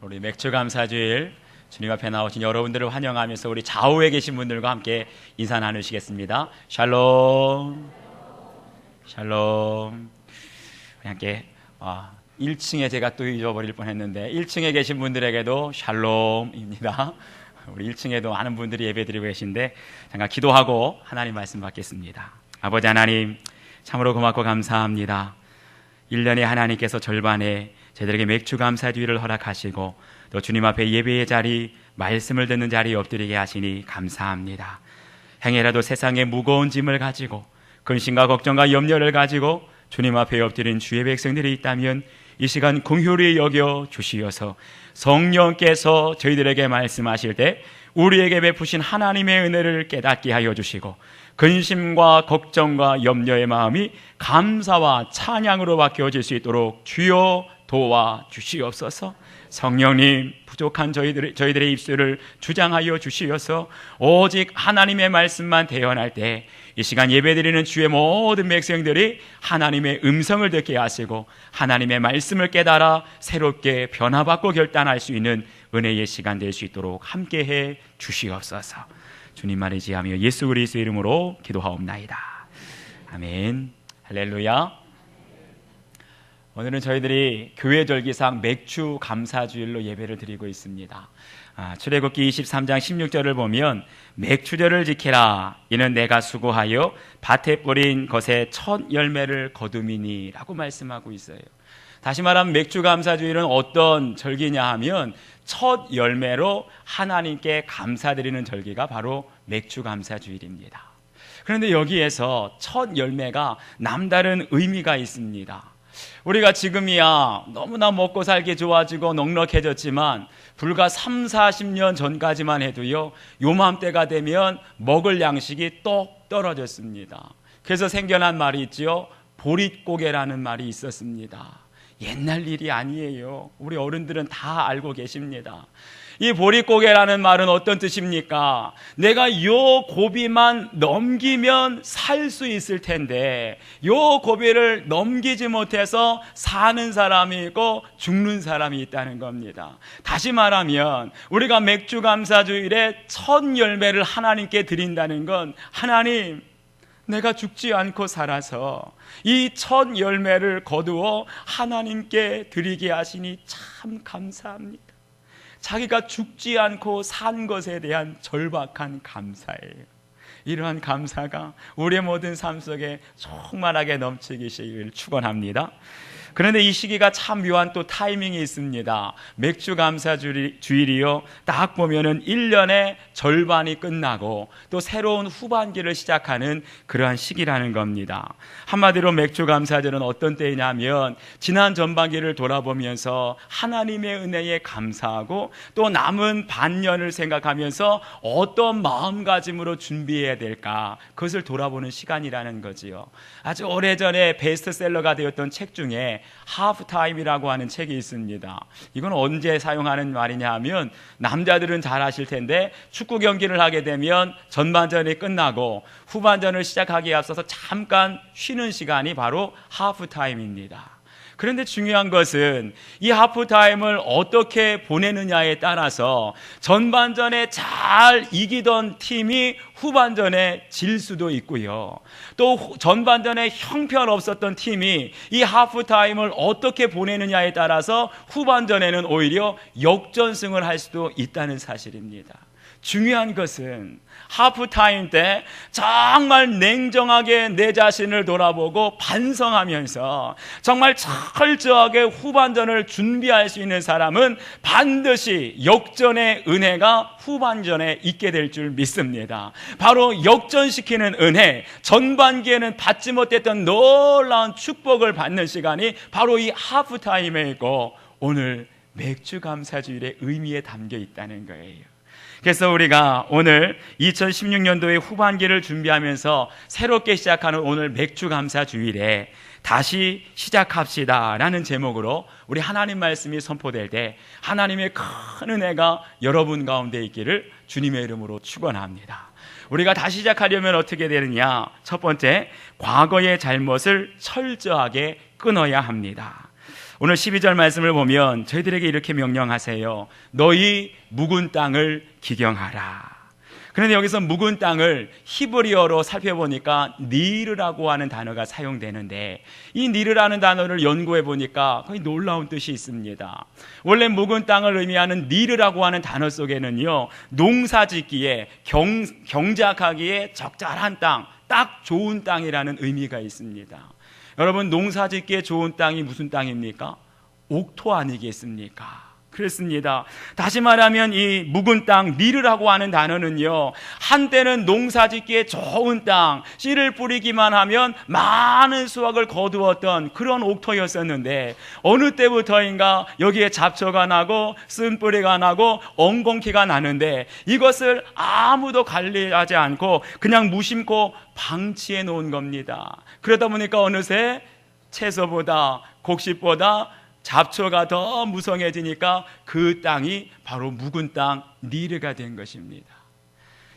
우리 맥주 감사주일 주님 앞에 나오신 여러분들을 환영하면서 우리 좌우에 계신 분들과 함께 인사 나누시겠습니다. 샬롬. 샬롬. 우리 함께 1층에 제가 또 잊어버릴 뻔했는데 1층에 계신 분들에게도 샬롬입니다. 우리 1층에도 많은 분들이 예배드리고 계신데 잠깐 기도하고 하나님 말씀 받겠습니다. 아버지 하나님, 참으로 고맙고 감사합니다. 1년에 하나님께서 절반에 저희들에게 맥주 감사주의를 허락하시고 또 주님 앞에 예배의 자리, 말씀을 듣는 자리에 엎드리게 하시니 감사합니다. 행여라도 세상의 무거운 짐을 가지고 근심과 걱정과 염려를 가지고 주님 앞에 엎드린 주의 백성들이 있다면 이 시간 긍휼히 여겨 주시어서 성령께서 저희들에게 말씀하실 때 우리에게 베푸신 하나님의 은혜를 깨닫게 하여 주시고 근심과 걱정과 염려의 마음이 감사와 찬양으로 바뀌어질 수 있도록 주여 도와 주시옵소서. 성령님, 부족한 저희들의 입술을 주장하여 주시어서 오직 하나님의 말씀만 대언할 때 이 시간 예배드리는 주의 모든 백성들이 하나님의 음성을 듣게 하시고 하나님의 말씀을 깨달아 새롭게 변화받고 결단할 수 있는 은혜의 시간 될 수 있도록 함께해 주시옵소서. 주님만 의지하며 예수 그리스도의 이름으로 기도하옵나이다. 아멘. 할렐루야. 오늘은 저희들이 교회절기상 맥주 감사주일로 예배를 드리고 있습니다. 출애굽기 23장 16절을 보면 맥주절을 지키라, 이는 내가 수고하여 밭에 뿌린 것의 첫 열매를 거둠이니 라고 말씀하고 있어요. 다시 말하면 맥주 감사주일은 어떤 절기냐 하면 첫 열매로 하나님께 감사드리는 절기가 바로 맥주 감사주일입니다. 그런데 여기에서 첫 열매가 남다른 의미가 있습니다. 우리가 지금이야 너무나 먹고 살기 좋아지고 넉넉해졌지만 불과 30-40년 전까지만 해도요, 요맘때가 되면 먹을 양식이 똑 떨어졌습니다. 그래서 생겨난 말이 있죠. 보릿고개라는 말이 있었습니다. 옛날 일이 아니에요. 우리 어른들은 다 알고 계십니다. 이 보릿고개라는 말은 어떤 뜻입니까? 내가 요 고비만 넘기면 살 수 있을 텐데 요 고비를 넘기지 못해서 사는 사람이 있고 죽는 사람이 있다는 겁니다. 다시 말하면 우리가 맥주 감사주일에 첫 열매를 하나님께 드린다는 건, 하나님, 내가 죽지 않고 살아서 이 첫 열매를 거두어 하나님께 드리게 하시니 참 감사합니다. 자기가 죽지 않고 산 것에 대한 절박한 감사예요. 이러한 감사가 우리의 모든 삶 속에 충만하게 넘치기를 축원합니다. 그런데 이 시기가 참 묘한 또 타이밍이 있습니다. 맥주 감사주일이요, 딱 보면은 1년의 절반이 끝나고 또 새로운 후반기를 시작하는 그러한 시기라는 겁니다. 한마디로 맥주 감사절은 어떤 때이냐면 지난 전반기를 돌아보면서 하나님의 은혜에 감사하고 또 남은 반년을 생각하면서 어떤 마음가짐으로 준비해야 될까, 그것을 돌아보는 시간이라는 거지요. 아주 오래전에 베스트셀러가 되었던 책 중에 하프타임이라고 하는 책이 있습니다. 이건 언제 사용하는 말이냐 하면, 남자들은 잘 아실 텐데 축구 경기를 하게 되면 전반전이 끝나고 후반전을 시작하기에 앞서서 잠깐 쉬는 시간이 바로 하프타임입니다. 그런데 중요한 것은 이 하프타임을 어떻게 보내느냐에 따라서 전반전에 잘 이기던 팀이 후반전에 질 수도 있고요, 또 전반전에 형편없었던 팀이 이 하프타임을 어떻게 보내느냐에 따라서 후반전에는 오히려 역전승을 할 수도 있다는 사실입니다. 중요한 것은 하프타임 때 정말 냉정하게 내 자신을 돌아보고 반성하면서 정말 철저하게 후반전을 준비할 수 있는 사람은 반드시 역전의 은혜가 후반전에 있게 될 줄 믿습니다. 바로 역전시키는 은혜, 전반기에는 받지 못했던 놀라운 축복을 받는 시간이 바로 이 하프타임에 있고 오늘 맥주 감사주일의 의미에 담겨 있다는 거예요. 그래서 우리가 오늘 2016년도의 후반기를 준비하면서 새롭게 시작하는 오늘 맥주 감사 주일에 다시 시작합시다 라는 제목으로 우리 하나님 말씀이 선포될 때 하나님의 큰 은혜가 여러분 가운데 있기를 주님의 이름으로 축원합니다. 우리가 다시 시작하려면 어떻게 되느냐? 첫 번째, 과거의 잘못을 철저하게 끊어야 합니다. 오늘 12절 말씀을 보면 저희들에게 이렇게 명령하세요. 너희 묵은 땅을 기경하라. 그런데 여기서 묵은 땅을 히브리어로 살펴보니까 니르라고 하는 단어가 사용되는데, 이 니르라는 단어를 연구해 보니까 거의 놀라운 뜻이 있습니다. 원래 묵은 땅을 의미하는 니르라고 하는 단어 속에는요, 농사짓기에 경작하기에 적절한 땅, 딱 좋은 땅이라는 의미가 있습니다. 여러분, 농사짓기에 좋은 땅이 무슨 땅입니까? 옥토 아니겠습니까? 그렇습니다. 다시 말하면 이 묵은 땅, 니르라고 하는 단어는요, 한때는 농사짓기에 좋은 땅, 씨를 뿌리기만 하면 많은 수확을 거두었던 그런 옥토였었는데, 어느 때부터인가 여기에 잡초가 나고 쓴뿌리가 나고 엉겅퀴가 나는데, 이것을 아무도 관리하지 않고 그냥 무심코 방치해 놓은 겁니다. 그러다 보니까 어느새 채소보다 곡식보다 잡초가 더 무성해지니까 그 땅이 바로 묵은 땅, 니르가 된 것입니다.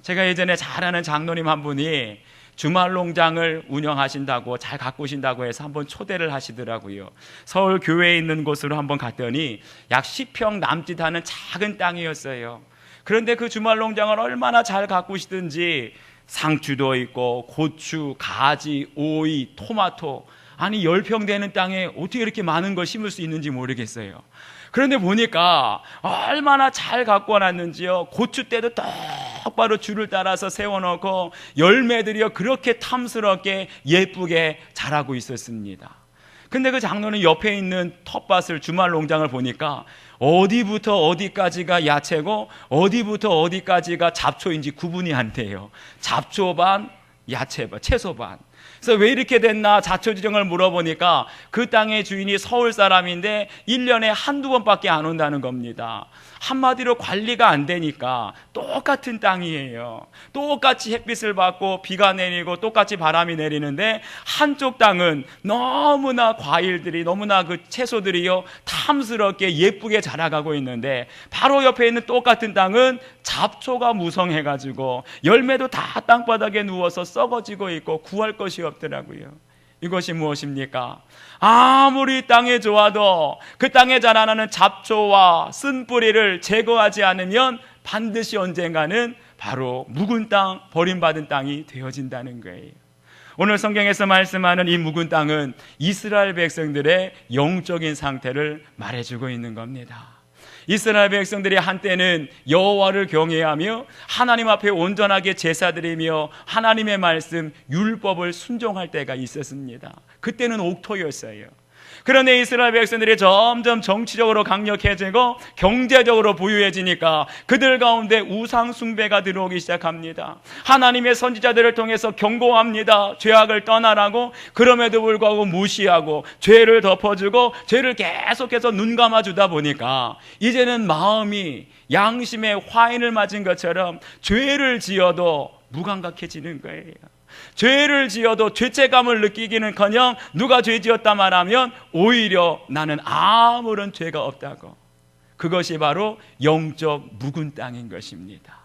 제가 예전에 잘 아는 장로님 한 분이 주말 농장을 운영하신다고, 잘 가꾸신다고 해서 한번 초대를 하시더라고요. 서울 교회에 있는 곳으로 한번 갔더니 약 10평 남짓하는 작은 땅이었어요. 그런데 그 주말 농장을 얼마나 잘 가꾸시든지 상추도 있고 고추, 가지, 오이, 토마토, 아니 10평 되는 땅에 어떻게 이렇게 많은 걸 심을 수 있는지 모르겠어요. 그런데 보니까 얼마나 잘 갖고 놨는지요. 고추대도 똑바로 줄을 따라서 세워놓고 열매들이요 그렇게 탐스럽게 예쁘게 자라고 있었습니다. 근데 그 장로는 옆에 있는 텃밭을, 주말 농장을 보니까 어디부터 어디까지가 야채고 어디부터 어디까지가 잡초인지 구분이 안 돼요. 잡초 반, 야채 반, 채소 반. 그래서 왜 이렇게 됐나 자초지종을 물어보니까 그 땅의 주인이 서울 사람인데 1년에 한두 번밖에 안 온다는 겁니다. 한마디로 관리가 안 되니까 똑같은 땅이에요. 똑같이 햇빛을 받고 비가 내리고 똑같이 바람이 내리는데, 한쪽 땅은 너무나 과일들이, 너무나 그 채소들이요 탐스럽게 예쁘게 자라가고 있는데, 바로 옆에 있는 똑같은 땅은 잡초가 무성해가지고 열매도 다 땅바닥에 누워서 썩어지고 있고 구할 것이 없더라고요. 이것이 무엇입니까? 아무리 땅에 좋아도 그 땅에 자라나는 잡초와 쓴뿌리를 제거하지 않으면 반드시 언젠가는 바로 묵은 땅, 버림받은 땅이 되어진다는 거예요. 오늘 성경에서 말씀하는 이 묵은 땅은 이스라엘 백성들의 영적인 상태를 말해주고 있는 겁니다. 이스라엘 백성들이 한때는 여호와를 경외하며 하나님 앞에 온전하게 제사드리며 하나님의 말씀, 율법을 순종할 때가 있었습니다. 그때는 옥토였어요. 그런데 이스라엘 백성들이 점점 정치적으로 강력해지고 경제적으로 부유해지니까 그들 가운데 우상 숭배가 들어오기 시작합니다. 하나님의 선지자들을 통해서 경고합니다. 죄악을 떠나라고. 그럼에도 불구하고 무시하고 죄를 덮어주고 죄를 계속해서 눈 감아주다 보니까 이제는 마음이 양심의 화인을 맞은 것처럼 죄를 지어도 무감각해지는 거예요. 죄를 지어도 죄책감을 느끼기는커녕 누가 죄 지었다 말하면 오히려 나는 아무런 죄가 없다고. 그것이 바로 영적 묵은 땅인 것입니다.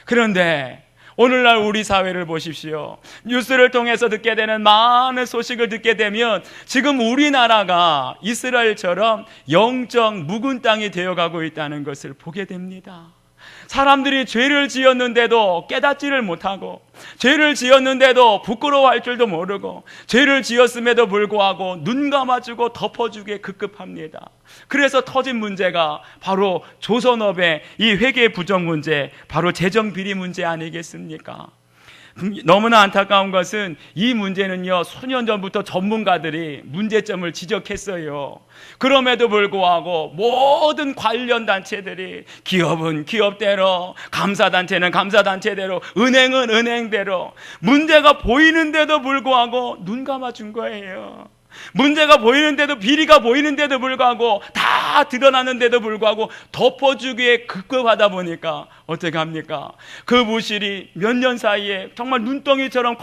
그런데 오늘날 우리 사회를 보십시오. 뉴스를 통해서 듣게 되는 많은 소식을 듣게 되면 지금 우리나라가 이스라엘처럼 영적 묵은 땅이 되어가고 있다는 것을 보게 됩니다. 사람들이 죄를 지었는데도 깨닫지를 못하고, 죄를 지었는데도 부끄러워할 줄도 모르고, 죄를 지었음에도 불구하고 눈 감아주고 덮어주기에 급급합니다. 그래서 터진 문제가 바로 조선업의 이 회계 부정 문제, 바로 재정 비리 문제 아니겠습니까? 너무나 안타까운 것은 이 문제는요, 수년 전부터 전문가들이 문제점을 지적했어요. 그럼에도 불구하고 모든 관련 단체들이, 기업은 기업대로, 감사단체는 감사단체대로, 은행은 은행대로 문제가 보이는데도 불구하고 눈 감아준 거예요. 문제가 보이는데도, 비리가 보이는데도 불구하고, 다 드러나는데도 불구하고 덮어주기에 급급하다 보니까 어떻게 합니까? 그 부실이 몇 년 사이에 정말 눈덩이처럼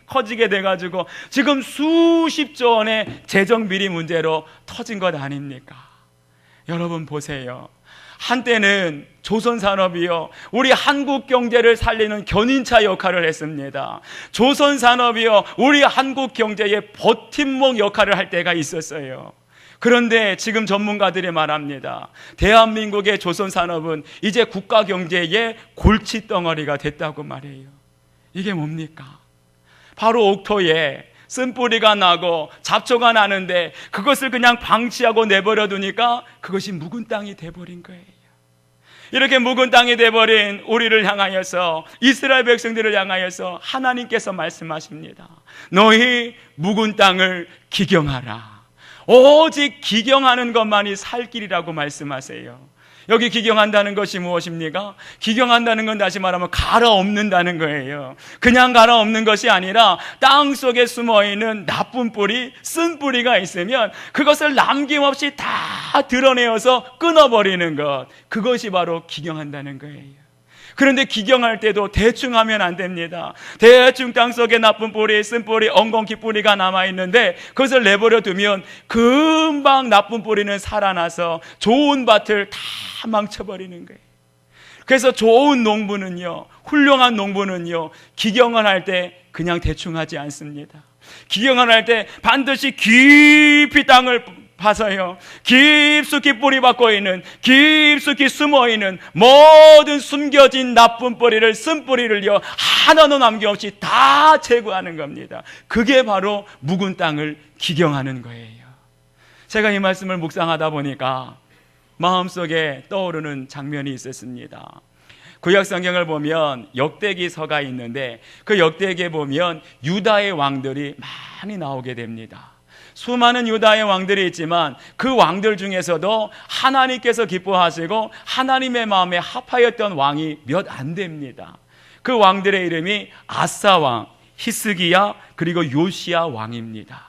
커지게 돼가지고 지금 수십조 원의 재정 비리 문제로 터진 것 아닙니까? 여러분 보세요. 한때는 조선산업이요, 우리 한국 경제를 살리는 견인차 역할을 했습니다. 조선산업이요, 우리 한국 경제의 버팀목 역할을 할 때가 있었어요. 그런데 지금 전문가들이 말합니다. 대한민국의 조선산업은 이제 국가 경제의 골칫덩어리가 됐다고 말해요. 이게 뭡니까? 바로 옥토에 쓴뿌리가 나고 잡초가 나는데 그것을 그냥 방치하고 내버려 두니까 그것이 묵은 땅이 돼버린 거예요. 이렇게 묵은 땅이 돼버린 우리를 향하여서, 이스라엘 백성들을 향하여서 하나님께서 말씀하십니다. 너희 묵은 땅을 기경하라. 오직 기경하는 것만이 살 길이라고 말씀하세요. 여기 기경한다는 것이 무엇입니까? 기경한다는 건 다시 말하면 갈아엎는다는 거예요. 그냥 갈아엎는 것이 아니라 땅 속에 숨어있는 나쁜 뿌리, 쓴 뿌리가 있으면 그것을 남김없이 다 드러내어서 끊어버리는 것, 그것이 바로 기경한다는 거예요. 그런데 기경할 때도 대충 하면 안 됩니다. 대충 땅 속에 나쁜 뿌리, 쓴 뿌리, 엉겅퀴 뿌리가 남아있는데 그것을 내버려 두면 금방 나쁜 뿌리는 살아나서 좋은 밭을 다 망쳐버리는 거예요. 그래서 좋은 농부는요, 훌륭한 농부는요, 기경을 할 때 그냥 대충 하지 않습니다. 기경을 할 때 반드시 깊이 땅을 파서요, 깊숙이 뿌리 박고 있는, 깊숙이 숨어 있는 모든 숨겨진 나쁜 뿌리를, 쓴 뿌리를요, 하나도 남김없이 다 제거하는 겁니다. 그게 바로 묵은 땅을 기경하는 거예요. 제가 이 말씀을 묵상하다 보니까 마음속에 떠오르는 장면이 있었습니다. 구약 성경을 보면 역대기서가 있는데 그 역대기에 보면 유다의 왕들이 많이 나오게 됩니다. 수많은 유다의 왕들이 있지만 그 왕들 중에서도 하나님께서 기뻐하시고 하나님의 마음에 합하였던 왕이 몇 안 됩니다. 그 왕들의 이름이 아사 왕, 히스기야, 그리고 요시야 왕입니다.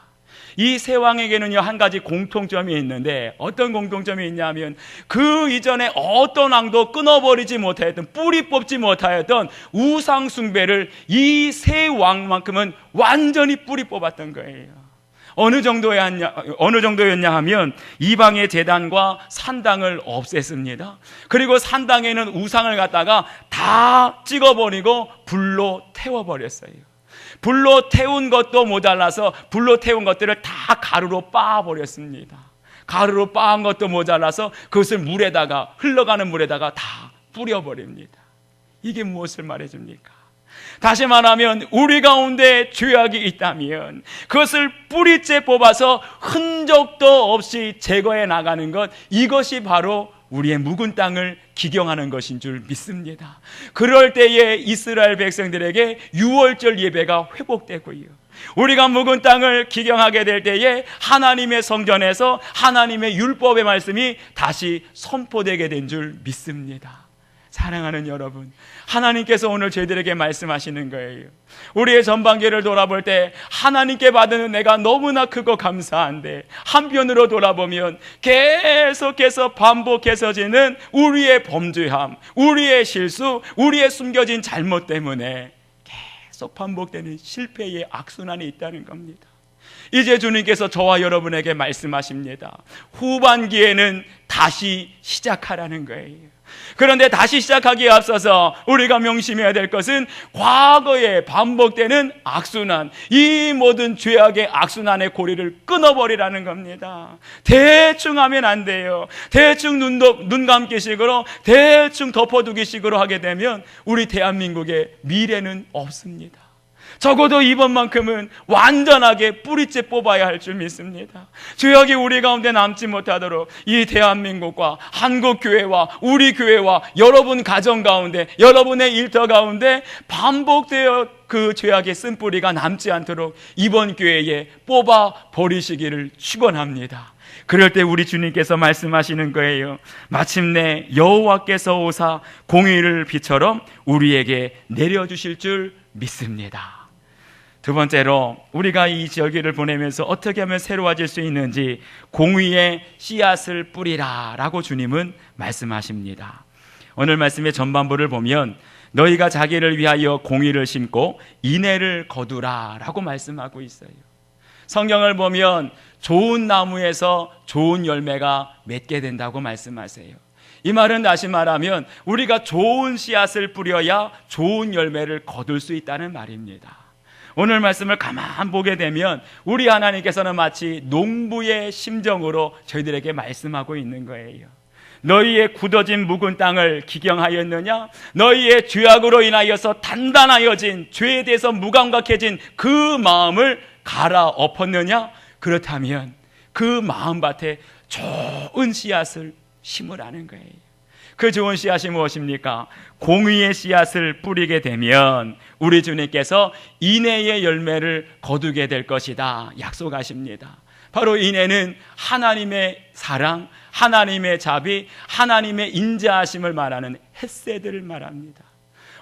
이 세 왕에게는요, 한 가지 공통점이 있는데 어떤 공통점이 있냐면 그 이전에 어떤 왕도 끊어버리지 못하였던, 뿌리 뽑지 못하였던 우상 숭배를 이 세 왕만큼은 완전히 뿌리 뽑았던 거예요. 어느 정도였냐 하면 이방의 제단과 산당을 없앴습니다. 그리고 산당에는 우상을 갖다가 다 찍어버리고 불로 태워버렸어요. 불로 태운 것도 모자라서 불로 태운 것들을 다 가루로 빻아버렸습니다. 가루로 빻은 것도 모자라서 그것을 물에다가, 흘러가는 물에다가 다 뿌려버립니다. 이게 무엇을 말해줍니까? 다시 말하면 우리 가운데 죄악이 있다면 그것을 뿌리째 뽑아서 흔적도 없이 제거해 나가는 것, 이것이 바로 우리의 묵은 땅을 기경하는 것인 줄 믿습니다. 그럴 때에 이스라엘 백성들에게 유월절 예배가 회복되고요, 우리가 묵은 땅을 기경하게 될 때에 하나님의 성전에서 하나님의 율법의 말씀이 다시 선포되게 된 줄 믿습니다. 사랑하는 여러분, 하나님께서 오늘 저희들에게 말씀하시는 거예요. 우리의 전반기를 돌아볼 때 하나님께 받은 은혜가 너무나 크고 감사한데 한편으로 돌아보면 계속해서 반복해서지는 우리의 범죄함, 우리의 실수, 우리의 숨겨진 잘못 때문에 계속 반복되는 실패의 악순환이 있다는 겁니다. 이제 주님께서 저와 여러분에게 말씀하십니다. 후반기에는 다시 시작하라는 거예요. 그런데 다시 시작하기에 앞서서 우리가 명심해야 될 것은 과거에 반복되는 악순환, 이 모든 죄악의 악순환의 고리를 끊어버리라는 겁니다. 대충 하면 안 돼요. 대충 눈 감기식으로, 대충 덮어두기식으로 하게 되면 우리 대한민국의 미래는 없습니다. 적어도 이번만큼은 완전하게 뿌리째 뽑아야 할 줄 믿습니다. 죄악이 우리 가운데 남지 못하도록 이 대한민국과 한국교회와 우리 교회와 여러분 가정 가운데, 여러분의 일터 가운데 반복되어 그 죄악의 쓴뿌리가 남지 않도록 이번 기회에 뽑아 버리시기를 축원합니다. 그럴 때 우리 주님께서 말씀하시는 거예요. 마침내 여호와께서 오사 공의를 비처럼 우리에게 내려주실 줄 믿습니다. 두 번째로 우리가 이 절기를 보내면서 어떻게 하면 새로워질 수 있는지, 공의의 씨앗을 뿌리라 라고 주님은 말씀하십니다. 오늘 말씀의 전반부를 보면 너희가 자기를 위하여 공의를 심고 인애를 거두라 라고 말씀하고 있어요. 성경을 보면 좋은 나무에서 좋은 열매가 맺게 된다고 말씀하세요. 이 말은 다시 말하면 우리가 좋은 씨앗을 뿌려야 좋은 열매를 거둘 수 있다는 말입니다. 오늘 말씀을 가만 보게 되면 우리 하나님께서는 마치 농부의 심정으로 저희들에게 말씀하고 있는 거예요. 너희의 굳어진 묵은 땅을 기경하였느냐? 너희의 죄악으로 인하여서 단단하여진, 죄에 대해서 무감각해진 그 마음을 갈아엎었느냐? 그렇다면 그 마음밭에 좋은 씨앗을 심으라는 거예요. 그 좋은 씨앗이 무엇입니까? 공의의 씨앗을 뿌리게 되면 우리 주님께서 인애의 열매를 거두게 될 것이다 약속하십니다. 바로 인애는 하나님의 사랑, 하나님의 자비, 하나님의 인자하심을 말하는 헤세드를 말합니다.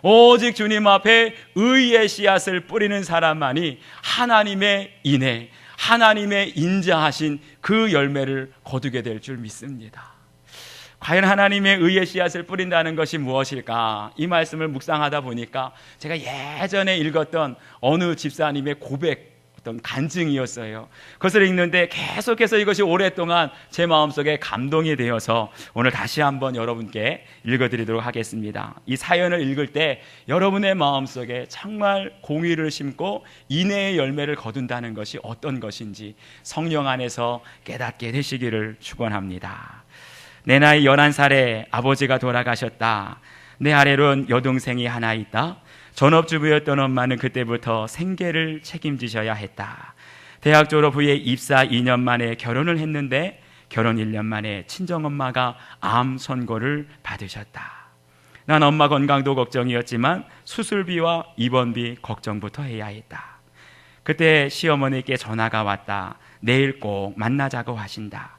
오직 주님 앞에 의의 씨앗을 뿌리는 사람만이 하나님의 인애, 하나님의 인자하신 그 열매를 거두게 될 줄 믿습니다. 과연 하나님의 의의 씨앗을 뿌린다는 것이 무엇일까? 이 말씀을 묵상하다 보니까 제가 예전에 읽었던 어느 집사님의 고백, 어떤 간증이었어요. 그것을 읽는데 계속해서 이것이 오랫동안 제 마음속에 감동이 되어서 오늘 다시 한번 여러분께 읽어드리도록 하겠습니다. 이 사연을 읽을 때 여러분의 마음속에 정말 공의를 심고 인애의 열매를 거둔다는 것이 어떤 것인지 성령 안에서 깨닫게 되시기를 축원합니다. 내 나이 11살에 아버지가 돌아가셨다. 내 아래로는 여동생이 하나 있다. 전업주부였던 엄마는 그때부터 생계를 책임지셔야 했다. 대학 졸업 후에 입사 2년 만에 결혼을 했는데 결혼 1년 만에 친정엄마가 암 선고를 받으셨다. 난 엄마 건강도 걱정이었지만 수술비와 입원비 걱정부터 해야 했다. 그때 시어머니께 전화가 왔다. 내일 꼭 만나자고 하신다.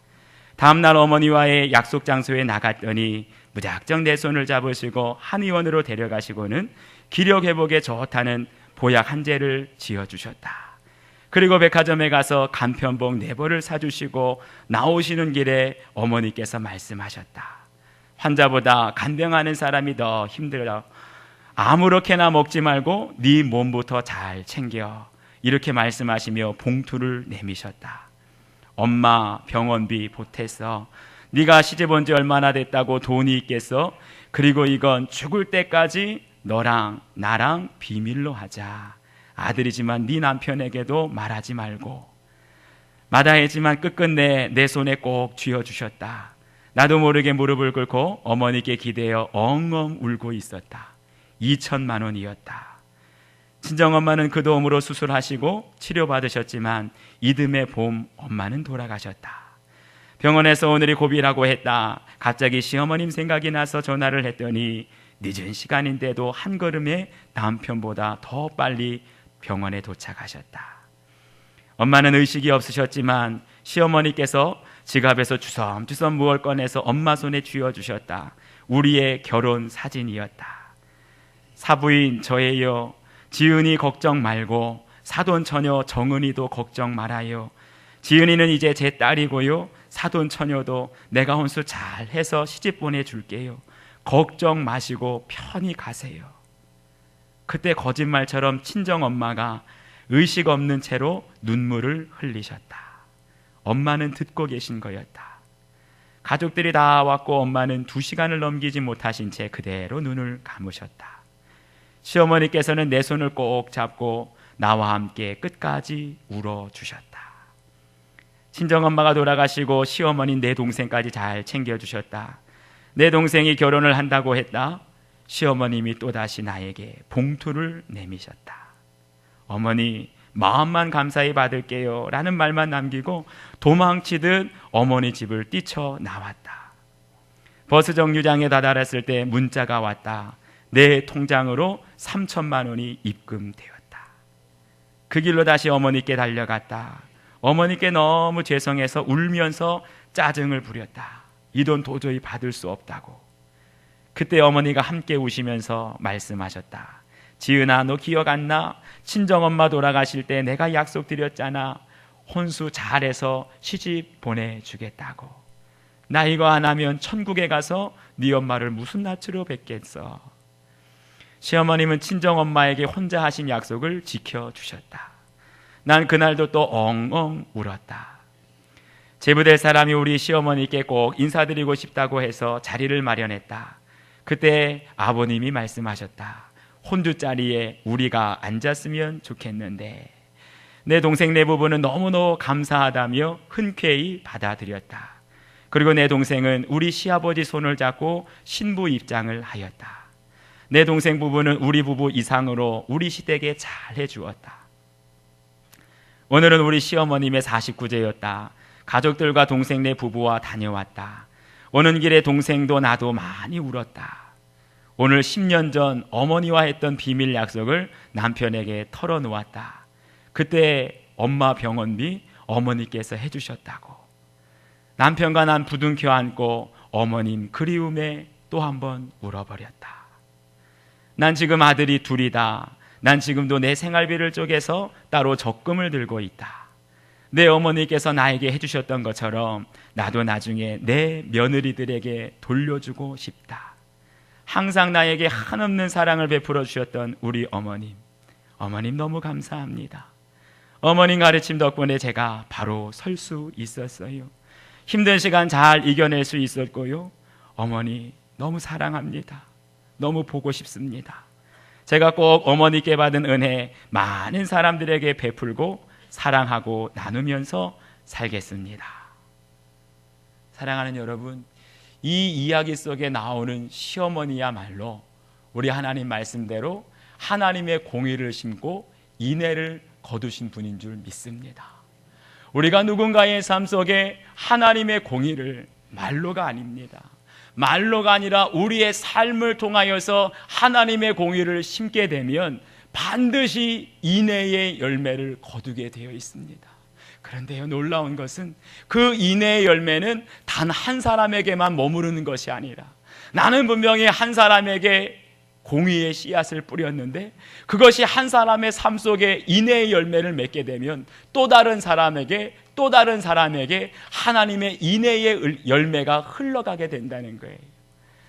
다음날 어머니와의 약속 장소에 나갔더니 무작정 내 손을 잡으시고 한의원으로 데려가시고는 기력 회복에 좋다는 보약 한 재를 지어주셨다. 그리고 백화점에 가서 간편복 4벌을 사주시고 나오시는 길에 어머니께서 말씀하셨다. 환자보다 간병하는 사람이 더 힘들어. 아무렇게나 먹지 말고 네 몸부터 잘 챙겨. 이렇게 말씀하시며 봉투를 내미셨다. 엄마 병원비 보탰어. 네가 시집 온 지 얼마나 됐다고 돈이 있겠어? 그리고 이건 죽을 때까지 너랑 나랑 비밀로 하자. 아들이지만 네 남편에게도 말하지 말고. 마다했지만 끝끝내 내 손에 꼭 쥐어주셨다. 나도 모르게 무릎을 꿇고 어머니께 기대어 엉엉 울고 있었다. 2천만 원이었다. 친정엄마는 그 도움으로 수술하시고 치료받으셨지만 이듬해 봄 엄마는 돌아가셨다. 병원에서 오늘이 고비라고 했다. 갑자기 시어머님 생각이 나서 전화를 했더니 늦은 시간인데도 한 걸음에 남편보다 더 빨리 병원에 도착하셨다. 엄마는 의식이 없으셨지만 시어머니께서 지갑에서 주섬주섬 무얼 꺼내서 엄마 손에 쥐어주셨다. 우리의 결혼 사진이었다. 사부인 저예요. 지은이 걱정 말고 사돈 처녀 정은이도 걱정 말아요. 지은이는 이제 제 딸이고요. 사돈 처녀도 내가 혼수 잘 해서 시집 보내줄게요. 걱정 마시고 편히 가세요. 그때 거짓말처럼 친정엄마가 의식 없는 채로 눈물을 흘리셨다. 엄마는 듣고 계신 거였다. 가족들이 다 왔고 엄마는 2시간을 넘기지 못하신 채 그대로 눈을 감으셨다. 시어머니께서는 내 손을 꼭 잡고 나와 함께 끝까지 울어주셨다. 친정엄마가 돌아가시고 시어머니 내 동생까지 잘 챙겨주셨다. 내 동생이 결혼을 한다고 했다. 시어머님이 또다시 나에게 봉투를 내미셨다. 어머니 마음만 감사히 받을게요 라는 말만 남기고 도망치듯 어머니 집을 뛰쳐나왔다. 버스 정류장에 다다랐을 때 문자가 왔다. 내 통장으로 3천만 원이 입금되었다. 그 길로 다시 어머니께 달려갔다. 어머니께 너무 죄송해서 울면서 짜증을 부렸다. 이 돈 도저히 받을 수 없다고. 그때 어머니가 함께 우시면서 말씀하셨다. 지은아 너 기억 안 나? 친정엄마 돌아가실 때 내가 약속드렸잖아. 혼수 잘해서 시집 보내주겠다고. 나 이거 안 하면 천국에 가서 네 엄마를 무슨 낯으로 뵙겠어. 시어머님은 친정엄마에게 혼자 하신 약속을 지켜주셨다. 난 그날도 또 엉엉 울었다. 제부될 사람이 우리 시어머니께 꼭 인사드리고 싶다고 해서 자리를 마련했다. 그때 아버님이 말씀하셨다. 혼주자리에 우리가 앉았으면 좋겠는데 내 동생 내 부부는 너무너무 감사하다며 흔쾌히 받아들였다. 그리고 내 동생은 우리 시아버지 손을 잡고 신부 입장을 하였다. 내 동생 부부는 우리 부부 이상으로 우리 시댁에 잘 해주었다. 오늘은 우리 시어머님의 49제였다. 가족들과 동생 내 부부와 다녀왔다. 오는 길에 동생도 나도 많이 울었다. 오늘 10년 전 어머니와 했던 비밀 약속을 남편에게 털어놓았다. 그때 엄마 병원비 어머니께서 해주셨다고. 남편과 난 부둥켜 안고 어머님 그리움에 또 한 번 울어버렸다. 난 지금 아들이 둘이다. 난 지금도 내 생활비를 쪼개서 따로 적금을 들고 있다. 내 어머니께서 나에게 해주셨던 것처럼 나도 나중에 내 며느리들에게 돌려주고 싶다. 항상 나에게 한없는 사랑을 베풀어 주셨던 우리 어머님 너무 감사합니다. 어머님 가르침 덕분에 제가 바로 설 수 있었어요. 힘든 시간 잘 이겨낼 수 있었고요. 어머니 너무 사랑합니다. 너무 보고 싶습니다. 제가 꼭 어머니께 받은 은혜 많은 사람들에게 베풀고 사랑하고 나누면서 살겠습니다. 사랑하는 여러분, 이 이야기 속에 나오는 시어머니야말로 우리 하나님 말씀대로 하나님의 공의를 심고 인애를 거두신 분인 줄 믿습니다. 우리가 누군가의 삶 속에 하나님의 공의를 말로가 아닙니다. 말로가 아니라 우리의 삶을 통하여서 하나님의 공의를 심게 되면 반드시 인애의 열매를 거두게 되어 있습니다. 그런데요, 놀라운 것은 그 인애의 열매는 단 한 사람에게만 머무르는 것이 아니라 나는 분명히 한 사람에게 공의의 씨앗을 뿌렸는데 그것이 한 사람의 삶 속에 인애의 열매를 맺게 되면 또 다른 사람에게 하나님의 인애의 열매가 흘러가게 된다는 거예요.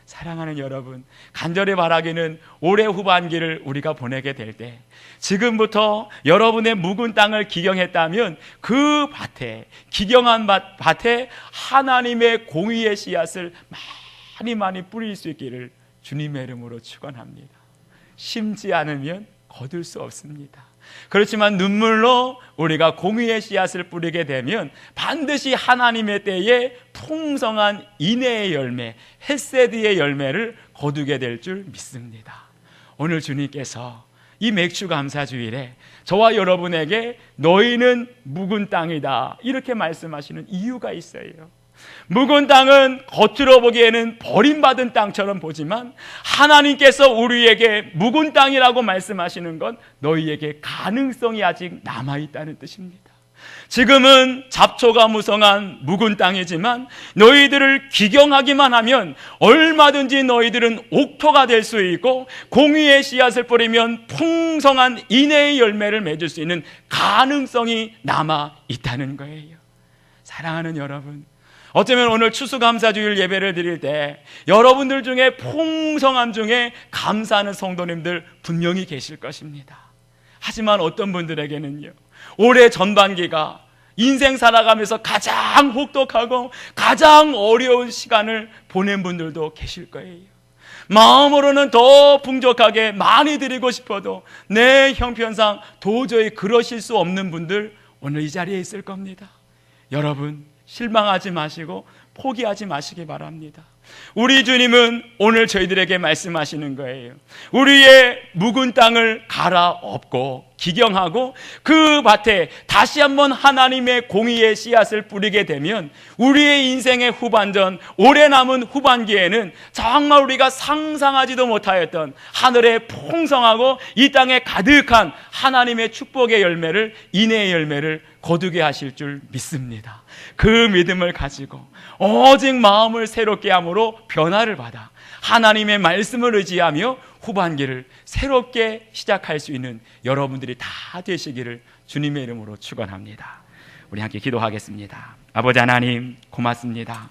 사랑하는 여러분, 간절히 바라기는 올해 후반기를 우리가 보내게 될 때 지금부터 여러분의 묵은 땅을 기경했다면 그 밭에, 기경한 밭에 하나님의 공의의 씨앗을 많이 뿌릴 수 있기를 주님의 이름으로 축원합니다. 심지 않으면 거둘 수 없습니다. 그렇지만 눈물로 우리가 공의의 씨앗을 뿌리게 되면 반드시 하나님의 때에 풍성한 인애의 열매, 헤세드의 열매를 거두게 될 줄 믿습니다. 오늘 주님께서 이 맥주감사주일에 저와 여러분에게 너희는 묵은 땅이다 이렇게 말씀하시는 이유가 있어요. 묵은 땅은 겉으로 보기에는 버림받은 땅처럼 보지만 하나님께서 우리에게 묵은 땅이라고 말씀하시는 건 너희에게 가능성이 아직 남아있다는 뜻입니다. 지금은 잡초가 무성한 묵은 땅이지만 너희들을 기경하기만 하면 얼마든지 너희들은 옥토가 될 수 있고 공의의 씨앗을 뿌리면 풍성한 인애의 열매를 맺을 수 있는 가능성이 남아있다는 거예요. 사랑하는 여러분, 어쩌면 오늘 추수감사주일 예배를 드릴 때 여러분들 중에 풍성함 중에 감사하는 성도님들 분명히 계실 것입니다. 하지만 어떤 분들에게는요, 올해 전반기가 인생 살아가면서 가장 혹독하고 가장 어려운 시간을 보낸 분들도 계실 거예요. 마음으로는 더 풍족하게 많이 드리고 싶어도 내 형편상 도저히 그러실 수 없는 분들 오늘 이 자리에 있을 겁니다. 여러분, 실망하지 마시고 포기하지 마시기 바랍니다. 우리 주님은 오늘 저희들에게 말씀하시는 거예요. 우리의 묵은 땅을 갈아엎고 기경하고 그 밭에 다시 한번 하나님의 공의의 씨앗을 뿌리게 되면 우리의 인생의 후반전, 오래 남은 후반기에는 정말 우리가 상상하지도 못하였던 하늘의 풍성하고 이 땅에 가득한 하나님의 축복의 열매를, 인애의 열매를 거두게 하실 줄 믿습니다. 그 믿음을 가지고 오직 마음을 새롭게 함으로 변화를 받아 하나님의 말씀을 의지하며 후반기를 새롭게 시작할 수 있는 여러분들이 다 되시기를 주님의 이름으로 축원합니다. 우리 함께 기도하겠습니다. 아버지 하나님, 고맙습니다.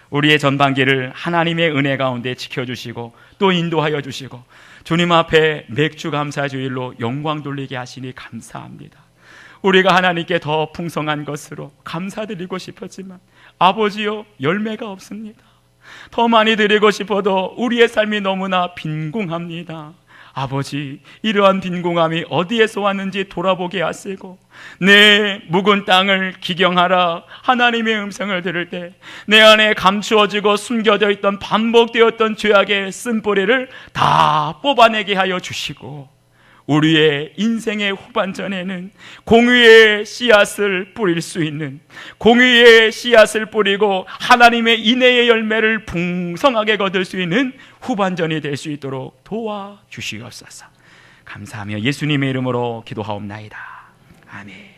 우리의 전반기를 하나님의 은혜 가운데 지켜주시고 또 인도하여 주시고 주님 앞에 맥주감사주일로 영광 돌리게 하시니 감사합니다. 우리가 하나님께 더 풍성한 것으로 감사드리고 싶었지만 아버지요, 열매가 없습니다. 더 많이 드리고 싶어도 우리의 삶이 너무나 빈궁합니다. 아버지, 이러한 빈궁함이 어디에서 왔는지 돌아보게 하시고 내 묵은 땅을 기경하라 하나님의 음성을 들을 때 내 안에 감추어지고 숨겨져 있던 반복되었던 죄악의 쓴뿌리를 다 뽑아내게 하여 주시고 우리의 인생의 후반전에는 공의의 씨앗을 뿌릴 수 있는, 공의의 씨앗을 뿌리고 하나님의 인애의 열매를 풍성하게 거둘 수 있는 후반전이 될 수 있도록 도와주시옵소서. 감사하며 예수님의 이름으로 기도하옵나이다. 아멘.